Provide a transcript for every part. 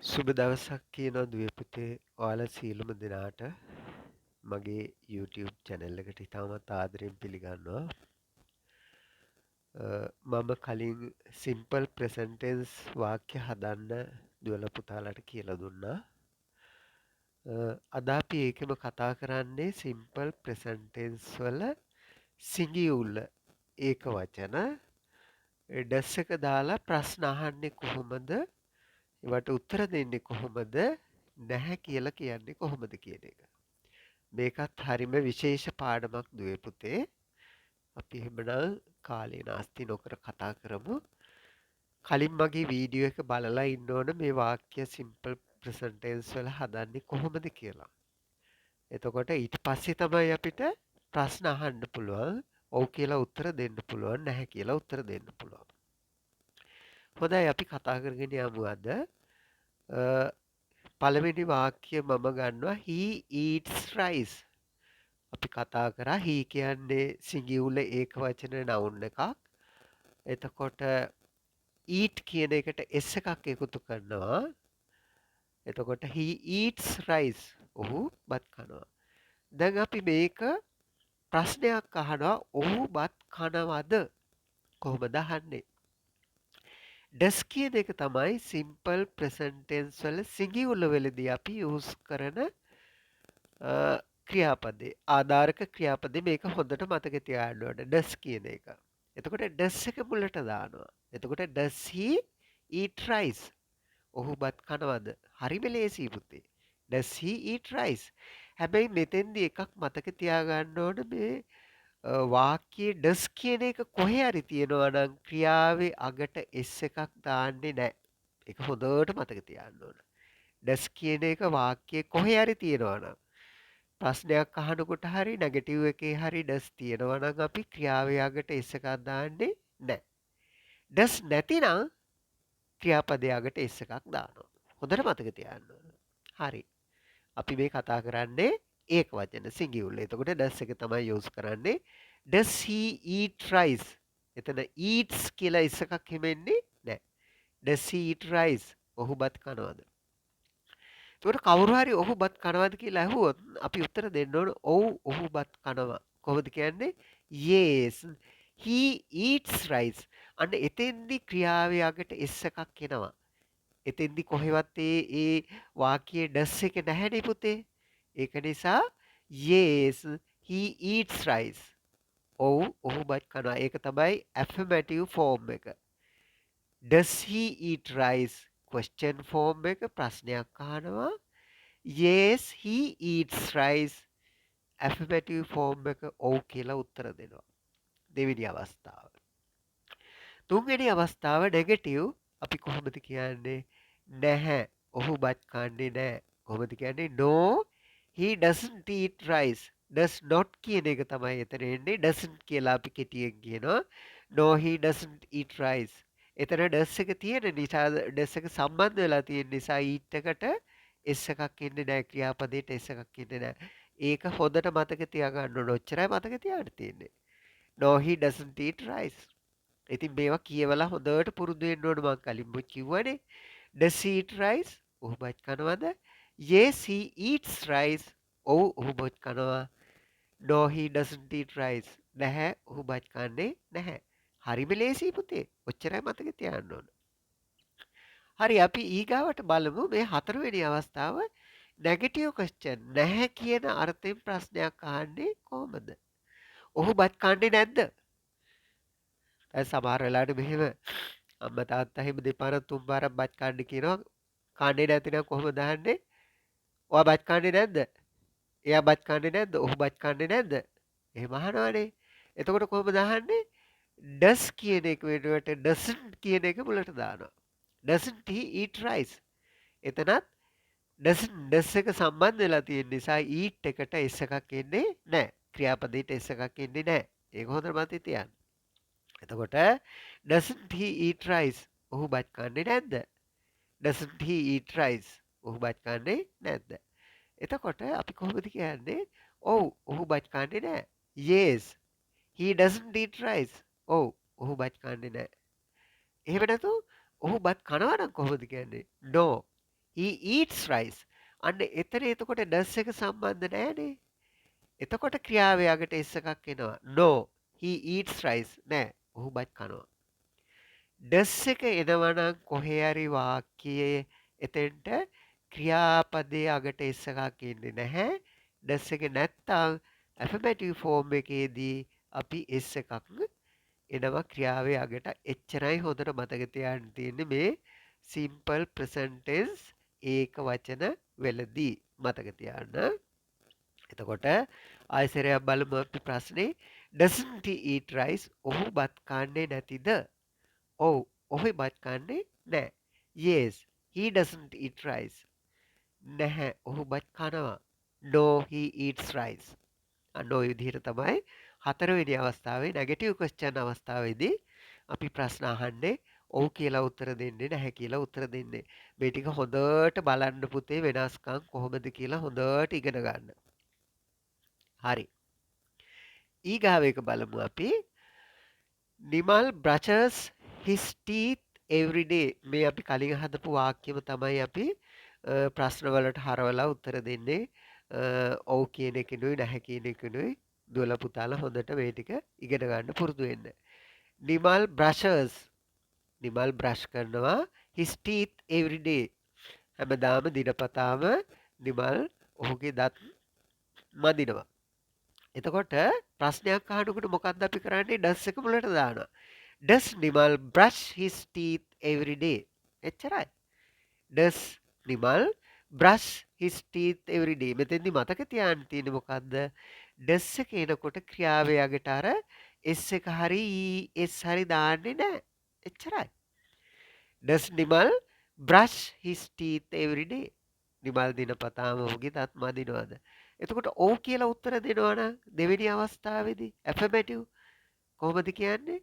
සුබ දවසක් කියනවා දුවේ පුතේ ඔයාලා සියලුම දෙනාට මගේ YouTube channel එකට ඉතාමත් ආදරෙන් පිළිගන්නවා. මම කලින් simple present tense වාක්‍ය හදන්න දුවලා පුතාලාට කියලා දුන්නා. අද අපි ඒකෙම කතා කරන්නේ simple present tense වල සිංගියුල්ල ඒක වචන ඩස් එක දාලා ප්‍රශ්න අහන්නේ කොහොමද? ඒවට උත්තර දෙන්නේ කොහොමද? නැහැ කියලා කියන්නේ කොහොමද කියන එක. මේකත් හරිම විශේෂ පාඩමක් දුවේ පුතේ. අපි එහෙමනම් කාලේ නාස්ති නොකර කතා කරමු. කලින් මගේ වීඩියෝ එක බලලා ඉන්න ඕන මේ වාක්‍ය සිම්පල් ප්‍රසන්ට් ටෙන්ස් වල හදන්නේ කොහොමද කියලා. එතකොට ඊට පස්සේ තමයි අපිට ප්‍රශ්න අහන්න පුළුවන්. ඔව් කියලා උත්තර දෙන්න පුළුවන්. නැහැ කියලා උත්තර දෙන්න පුළුවන්. හොඳයි අපි කතා කරගෙන යමු අද. පළවෙනි වාක්‍ය මම ගන්නවා he eats rice. අපි කතා කරා he කියන්නේ සිංගියුල ඒක වචන නවුන් එකක්. එතකොට eat කියන එකට s එකක් එකතු කරනවා. එතකොට he eats rice. ඔහු බත් කනවා. දැන් අපි මේක ප්‍රශ්නයක් අහනවා ඔහු බත් කනවද? කොහොමද අහන්නේ? does කියන එක තමයි simple present tense වල සිංගියුල වලදී අපි use කරන ක්‍රියාපදේ ආධාරක ප්‍රක්‍රියාපදේ මේක හොඳට මතක තියාගන්න ඕනේ does කියන එක. එතකොට does එක මුලට දානවා. එතකොට does he eat rice? ඔහු බත් කනවද? හරිම ලේසියි පුතේ. does he eat rice? හැබැයි මෙතෙන්දී එකක් මතක තියාගන්න ඕන මේ වාක්‍යයේ does කියන එක කොහේ හරි තියෙනවා නම් ක්‍රියාවේ අගට s එකක් දාන්නේ නැහැ. ඒක හොඳට මතක තියාගන්න ඕන. does කියන එක වාක්‍යයේ කොහේ හරි තියෙනවා නම් ප්‍රශ්නයක් අහනකොට හරි නෙගටිව් එකේ හරි does තියෙනවා නම් අපි ක්‍රියාවේ අගට s එකක් දාන්නේ නැහැ. does නැතිනම් ක්‍රියාපදයේ අගට s එකක් දානවා. හොඳට මතක තියාගන්න ඕන. හරි. අපි මේ කතා කරන්නේ ඒක වචන සිංගියුල්. එතකොට does එක තමයි යූස් කරන්නේ. does he eat rice? එතන eats කියලා s එකක් හිමෙන්නේ නැහැ. does he eat rice? ඔහු බත් කනවද? එතකොට කවුරු හරි ඔහු බත් කනවද කියලා ඇහුවොත් අපි උත්තර දෙන්න ඕන ඔව් ඔහු බත් කනවා. කොහොමද කියන්නේ? yes he eats rice. අන්න එතෙන්දි ක්‍රියාවේ අගට s එකක් එනවා. එතෙන්දි කොහෙවත් ඒ වාක්‍යයේ does එක නැහැනේ පුතේ. ඒක නිසා yes he eats rice. ඔව් ඔහු බත් කනවා. ඒක තමයි affirmative form එක. does he eat rice? question form එක ප්‍රශ්නයක් අහනවා. yes he eats rice. affirmative form එක ඔව් කියලා උත්තර දෙනවා. දෙවෙනි අවස්ථාව. තුන්වෙනි අවස්ථාව නෙගටිව්. අපි කොහොමද කියන්නේ? නැහැ. ඔහු බත් කන්නේ නැහැ. කොහොමද කියන්නේ? no he doesn't eat rice. does not කියන එක තමයි එතන එන්නේ. doesn't කියලා අපි කෙටියෙන් කියනවා. no he doesn't eat rice. එතන does එක තියෙන නිසා does එක සම්බන්ධ වෙලා තියෙන නිසා eat එකට s එකක් එන්නේ නැහැ. ක්‍රියාපදයට s එකක් එන්නේ නැහැ. ඒක හොඳට මතක තියාගන්න ඕන. ඔච්චරයි මතක තියාගන්න තියෙන්නේ. no he doesn't eat rice. ඉතින් මේවා කියවලා හොඳට පුරුදු වෙන්න ඕන. මම කලින් කිව්වනේ does he eat rice? ඔහු බත් කනවද? yes he eats rice. ඔව් ඔහු බත් කනවා. no he doesn't eat rice. නැහැ ඔහු බත් කන්නේ නැහැ. හරිම ලේසියි පුතේ. ඔච්චරයි මතක තියාගන්න ඕන. හරි අපි ඊගාවට බලමු මේ හතරවෙනි අවස්ථාව නෙගටිව් ක්වෙස්චන්. නැහැ කියන අර්ථයෙන් ප්‍රශ්නයක් අහන්නේ කොහොමද? ඔහු බත් කන්නේ නැද්ද? දැන් සමහර වෙලාවට මෙහෙම අම්මා තාත්තා එහෙම දෙපාරක් තුන් පාරක් බත් කන්න කියනවා. කන්නේ නැතිනම් කොහොමද අහන්නේ? ඔයා බත් කන්නේ නැද්ද? එයා බත් කන්නේ නැද්ද? ඔහු බත් කන්නේ නැද්ද? එහෙම අහනවනේ. එතකොට කොහොමද අහන්නේ? does කියන එක වෙනුවට doesn't කියන එක මුලට දානවා. doesn't he eat rice? එතනත් does එක සම්බන්ධ වෙලා තියෙන නිසා eat එකට s එකක් එන්නේ නැහැ. ක්‍රියාපදයට s එකක් එන්නේ නැහැ. ඒක හොඳට මතක තියාගන්න. එතකොට doesn't he eat rice? ඔහු බත් කන්නේ නැද්ද? doesn't he eat rice? ඔහු බත් කන්නේ නැද්ද? එතකොට අපි කොහොමද කියන්නේ? ඔව් ඔහු බත් කන්නේ නැහැ. yes he doesn't eat rice. ඔව් ඔහු බත් කන්නේ නැහැ. එහෙම නැතු ඔහු බත් කනවා නම් කොහොමද කියන්නේ? no he eats rice. අන්න එතන එතකොට does එක සම්බන්ධ නැහැනේ. එතකොට ක්‍රියාවේ අගට s එකක් එනවා. no he eats rice නෑ. ඔහු බත් කනවා. does එක එනවා නම් කොහේ හරි වාක්‍යයේ එතෙන්ට ක්‍රියාපදයේ අගට s එකක් එන්නේ නැහැ. does එක නැත්තම් affirmative form එකේදී අපි s එකක් එනවා ක්‍රියාවේ අගට. එච්චරයි හොඳට මතක තියාගන්න තියෙන්නේ මේ simple present tense ඒක වචන වලදී මතක තියාගන්න. එතකොට ආයසරයක් බලමු අපි ප්‍රශ්නේ. doesn't he eat rice? ඔහු බත් කන්නේ නැතිද? ඔව් ඔහු බත් කන්නේ නැහැ. yes he doesn't eat rice. නැහැ ඔහු බත් කනවා. no he eats rice. අන්න ඔය විදිහට තමයි හතරවෙනි අවස්ථාවේ නෙගටිව් ක්වෙස්චන් අවස්ථාවේදී අපි ප්‍රශ්න අහන්නේ. ඔව් කියලා උත්තර දෙන්නේ නැහැ කියලා උත්තර දෙන්නේ. මේ ටික හොඳට බලන්න පුතේ වෙනස්කම් කොහොමද කියලා හොඳට ඉගෙන ගන්න. හරි. ඊගාව එක බලමු අපි. Nimal brushes his teeth every day. මේ අපි කලින් හදපු වාක්‍යම තමයි අපි ප්‍රශ්න වලට හරවලා උත්තර දෙන්නේ. ඔව් කියන එකනුයි නැහැ කියන එකනුයි දුවලා පුතාලා හොඳට මේ ටික ඉගෙන ගන්න පුරුදු වෙන්න. නිමල් brushes නිමල් බ්‍රෂ් කරනවා his teeth every day. හැමදාම දිනපතාම නිමල් ඔහුගේ දත් මදිනවා. එතකොට ප්‍රශ්නයක් අහනකොට මොකක්ද අපි කරන්නේ? does එක මුලට දානවා. does Nimal brush his teeth every day? එච්චරයි. does Nimal brush his teeth every day? මෙතෙන්දි මතක තියාගන්න තියෙන්නේ මොකද්ද? does එක එනකොට ක්‍රියාවේ අගට අර s එක හරි s හරි දාන්නේ නැහැ. එච්චරයි. does Nimal brush his teeth every day? Nimal දිනපතාම ඔහුගේ දත් මදිනවද? එතකොට ඔව් කියලා උත්තර දෙනවා නම් දෙවෙනි අවස්ථාවේදී affirmative කොහොමද කියන්නේ?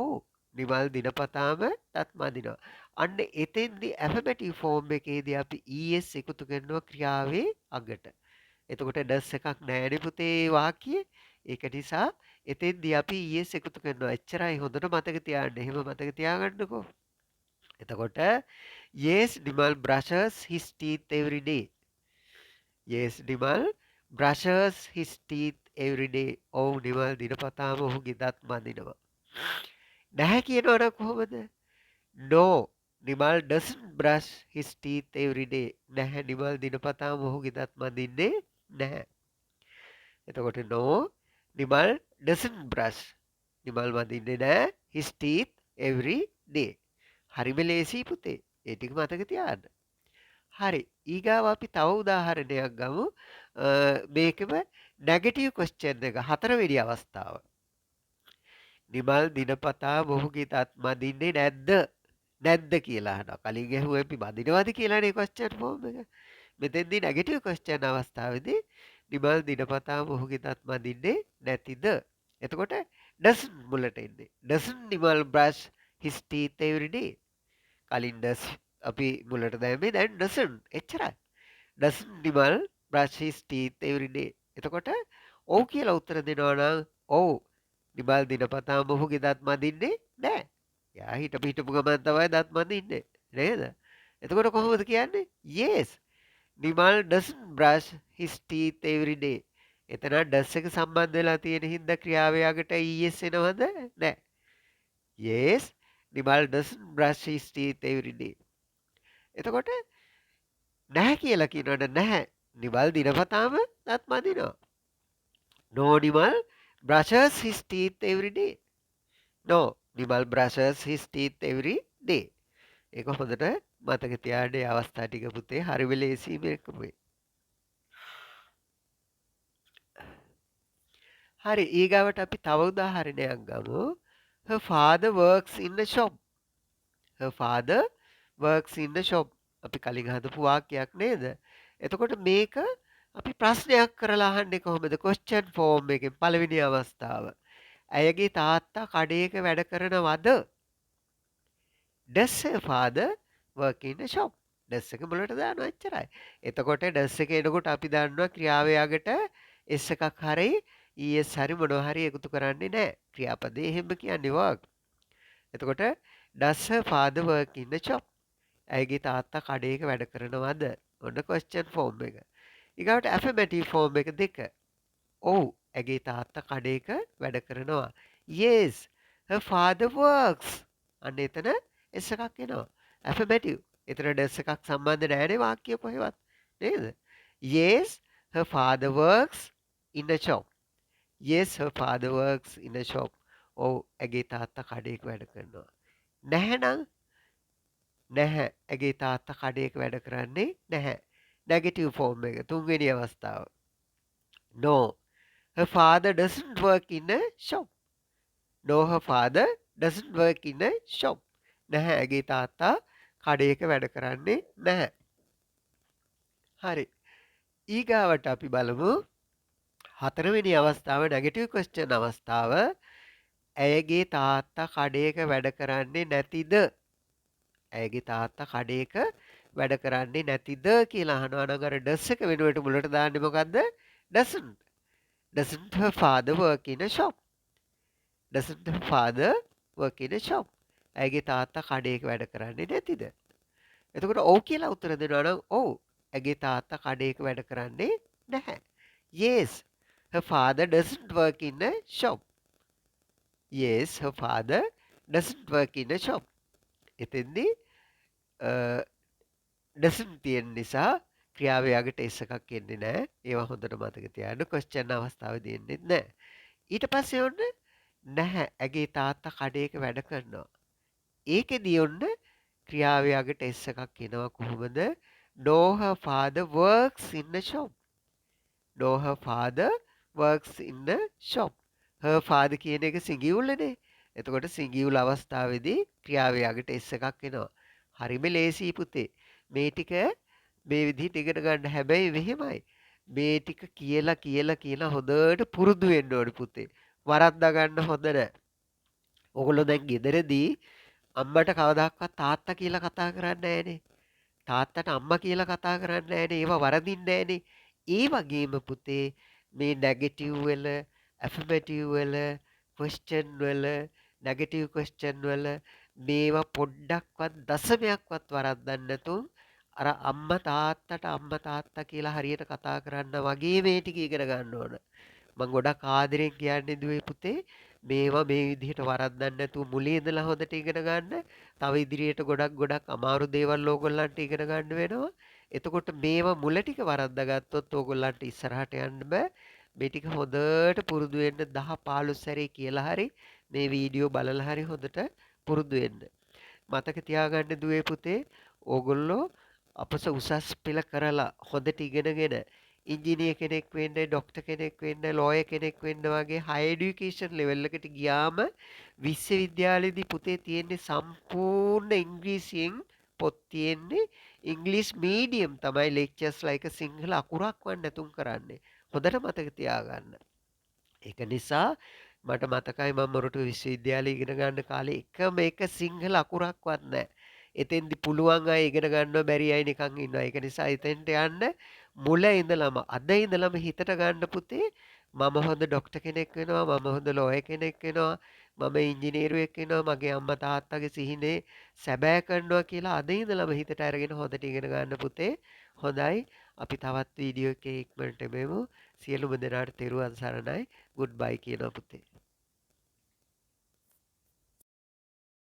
ඔව් නිමල් දිනපතාම දත් මදිනවා. අන්න එතෙන්දී affirmative form එකේදී අපි es එකතු කරනවා ක්‍රියාවේ අගට. එතකොට does එකක් නැහැ පුතේ වාක්‍යයේ. ඒක නිසා එතෙන්දී අපි es එකතු කරනවා. එච්චරයි හොඳට මතක තියාගන්න. එහෙම මතක තියාගන්නකෝ. එතකොට yes Nimal brushes his teeth every day. yes Nimal brushes his teeth every day. ඔව් නිමල් දිනපතාම ඔහුගේ දත් මදිනවා. නැහැ කියනවනම් කොහොමද? no Nimal doesn't brush his teeth every day. නැහැ නිමල් දිනපතාම ඔහුගේ දත් මදින්නේ නැහැ. එතකොට no Nimal doesn't brush Nimal මදින්නේ නැහැ his teeth every day. හරිම ලේසි පුතේ. ඒ ටික මතක තියාගන්න. හරි. ඊගාව අපි තව උදාහරණයක් ගමු. මේකම නෙගටිව් ක්වෙස්චන් එක හතරවෙනි අවස්ථාව. නිමල් දිනපතා මොහුගේ දත් මදින්නේ නැද්ද? නැද්ද කියලා අහනවා. කලින් ඇහුවේ අපි මදිනවද කියලානේ ක්වෙස්චන් ෆෝම් එක. මෙතෙන්දී නෙගටිව් ක්වෙස්චන් අවස්ථාවේදී නිමල් දිනපතා මොහුගේ දත් මදින්නේ නැතිද? එතකොට doesn't මුලට එන්නේ. doesn't Nimal brush his teeth every day? කලින් does අපි මුලට දැම්මේ දැන් doesn't. එච්චරයි. doesn't Nimal brush his teeth every day? එතකොට ඔව් කියලා උත්තර දෙනවා නම් ඔව් නිමල් දිනපතාම ඔහුගේ දත් මදින්නේ නැහැ. එයා හිටපු ගමන් තමයි දත් මදින්නේ නේද? එතකොට කොහොමද කියන්නේ? yes Nimal doesn't brush his teeth every day. එතන does එක සම්බන්ධ වෙලා තියෙන හින්දා ක්‍රියාවේ අගට es එනවද? නැහැ. yes Nimal doesn't brush his teeth every day. එතකොට නැහැ කියලා කියනවනේ නැහැ. නිමල් දිනපතාම දත් මදිනවා. no Nimal brushes his teeth every day. no Nimal brushes his teeth every day. ඒක හොඳට මතක තියාගන්න. ඒ අවස්ථා ටික පුතේ හරිම ලේසි මේකමයි. හරි ඊගාවට අපි තව උදාහරණයක් ගමු. her father works in the shop. her father works in the shop. අපි කලින් හදපු වාක්‍යයක් නේද? එතකොට මේක අපි ප්‍රශ්නයක් කරලා අහන්නේ කොහොමද? question form එකෙන් පළවෙනි අවස්ථාව. ඇයගේ තාත්තා කඩේක වැඩ කරනවද? does her father work in a shop? does එක මුලට දානවා එච්චරයි. එතකොට does එක එනකොට අපි දන්නවා ක්‍රියාවේ අගට s එකක් හරි es හරි මොනවා හරි එකතු කරන්නේ නැහැ. ක්‍රියාපදේ එහෙම කියන්නේ work. එතකොට does her father work in a shop? ඇයගේ තාත්තා කඩේක වැඩ කරනවද? ඔන්න question form එක. ඊගාවට affirmative form එක 2. ඔව් ඇගේ තාත්තා කඩේක වැඩ කරනවා. Yes, her father works. අන්න එතන S එකක් එනවා. Affirmative. එතන does එකක් සම්බන්ධ නැහැනේ වාක්‍ය කොහෙවත්. නේද? Yes, her father works in a shop. Yes, her father works in a shop. ඔව් ඇගේ තාත්තා කඩේක වැඩ කරනවා. නැහැනම් නැහැ. ඇගේ තාත්තා කඩේක වැඩ කරන්නේ නැහැ. Negative form එක තුන්වෙනි අවස්ථාව. No, her father doesn't work in a shop. No, her father doesn't work in a shop. නැහැ. ඇගේ තාත්තා කඩේක වැඩ කරන්නේ නැහැ. හරි. ඊගාවට අපි බලමු හතරවෙනි අවස්ථාව negative question අවස්ථාව. ඇයගේ තාත්තා කඩේක වැඩ කරන්නේ නැතිද? ඇයගේ තාත්තා කඩේක වැඩ කරන්නේ නැතිද කියලා අහනවා නම් අර does එක වෙනුවට මුලට දාන්නේ මොකද්ද? doesn't. Doesn't her father work in a shop? Doesn't her father work in a shop? ඇයගේ තාත්තා කඩේක වැඩ කරන්නේ නැතිද? එතකොට ඔව් කියලා උත්තර දෙනවා නම් ඔව්. ඇගේ තාත්තා කඩේක වැඩ කරන්නේ නැහැ. Yes, her father doesn't work in a shop. Yes, her father doesn't work in a shop. එතෙන්දී doesn't තියෙන නිසා ක්‍රියාවේ අගට S එකක් එන්නේ නැහැ. ඒවා හොඳට මතක තියාගන්න. question අවස්ථාවේදී එන්නේ නැහැ. ඊට පස්සේ ඔන්න නැහැ. ඇගේ තාත්තා කඩේක වැඩ කරනවා. ඒකෙදී ඔන්න ක්‍රියාවේ අගට S එකක් එනවා කොහොමද? No, her father works in the shop. No, her father works in the shop. her father කියන එක සිංගියුල්නේ. එතකොට සිංගියුල් අවස්ථාවේදී ක්‍රියාවේ අගට S එකක් එනවා. හරිම ලේසි පුතේ. මේ ටික මේ විදිහට ඉගෙන ගන්න. හැබැයි මෙහෙමයි. මේ ටික කියලා කියලා කියලා හොඳට පුරුදු වෙන්න ඕනේ පුතේ. වරද්දා ගන්න හොඳ නැහැ. ඔයගොල්ලෝ දැන් ගෙදරදී අම්මට කවදාවත් තාත්තා කියලා කතා කරන්නේ නැහනේ. තාත්තට අම්මා කියලා කතා කරන්නේ නැහනේ. ඒවා වරදින්නේ නැහනේ. ඒ වගේම පුතේ මේ නෙගටිව් වල, ඇෆර්මටිව් වල, ක්වෙස්චන් වල, නෙගටිව් ක්වෙස්චන් වල මේවා පොඩ්ඩක්වත් දශමයක්වත් වරද්දන්නේ නැතුව අර අම්මා තාත්තා කියලා හරියට කතා කරන්න වගේ මේ ටික ඉගෙන ගන්න ඕන. මම ගොඩක් ආදරෙන් කියන්නේ දුවේ පුතේ මේවා මේ විදිහට වරද්දන්න නැතුව මුලින් ඉඳලා හොඳට ඉගෙන ගන්න. තව ඉදිරියට ගොඩක් අමාරු දේවල් ඕගොල්ලන්ට ඉගෙන ගන්න වෙනවා. එතකොට මේවා මුල ටික වරද්දා ගත්තොත් ඕගොල්ලන්ට ඉස්සරහට යන්න බෑ. මේ ටික හොඳට පුරුදු වෙන්න 10 15 සැරේ කියලා හරි මේ වීඩියෝ බලලා හරි හොඳට පුරුදු වෙන්න. මතක තියාගන්න දුවේ පුතේ ඕගොල්ලෝ අපස උසස් පෙළ කරලා හොඳට ඉගෙනගෙන ඉංජිනේර කෙනෙක් වෙන්න, ડોක්ටර් කෙනෙක් වෙන්න, ලෝයර් කෙනෙක් වෙන්න වගේ හයි এডুকেෂන් ලෙවල් එකට ගියාම විශ්වවිද්‍යාලයේදී පුතේ තියෙන්නේ සම්පූර්ණ ඉංග්‍රීසියෙන් පොත් තියෙන්නේ. ඉංග්‍රීසි මීඩියම් තමයි ලෙක්චර්ස්ලා එක සිංහල අකුරක්වත් නැතුම් කරන්නේ. හොඳට මතක තියාගන්න. ඒක නිසා මට මතකයි මම මොරටු විශ්වවිද්‍යාලයේ ඉගෙන ගන්න කාලේ එකම එක සිංහල අකුරක්වත් නැහැ. එතෙන්දි පුළුවන් අය ඉගෙන ගන්නව බැරි අය නිකන් ඉන්නවා. ඒක නිසා එතෙන්ට යන්න මුල ඉඳලම අද ඉඳලම හිතට ගන්න පුතේ මම හොඳ ડોක්ටර් කෙනෙක් වෙනවා, මම හොඳ ලෝයර් කෙනෙක් වෙනවා, මම ඉංජිනේරුවෙක් වෙනවා, මගේ අම්මා තාත්තගේ සිහිනේ සැබෑ කරනවා කියලා අද ඉඳලම හිතට අරගෙන හොඳට ඉගෙන ගන්න පුතේ. හොඳයි. අපි තවත් වීඩියෝ එකේ ඉක්මනට එමු. සියලුම දෙනාට තෙරුවන් සරණයි. ගුඩ් බයි කියනවා පුතේ.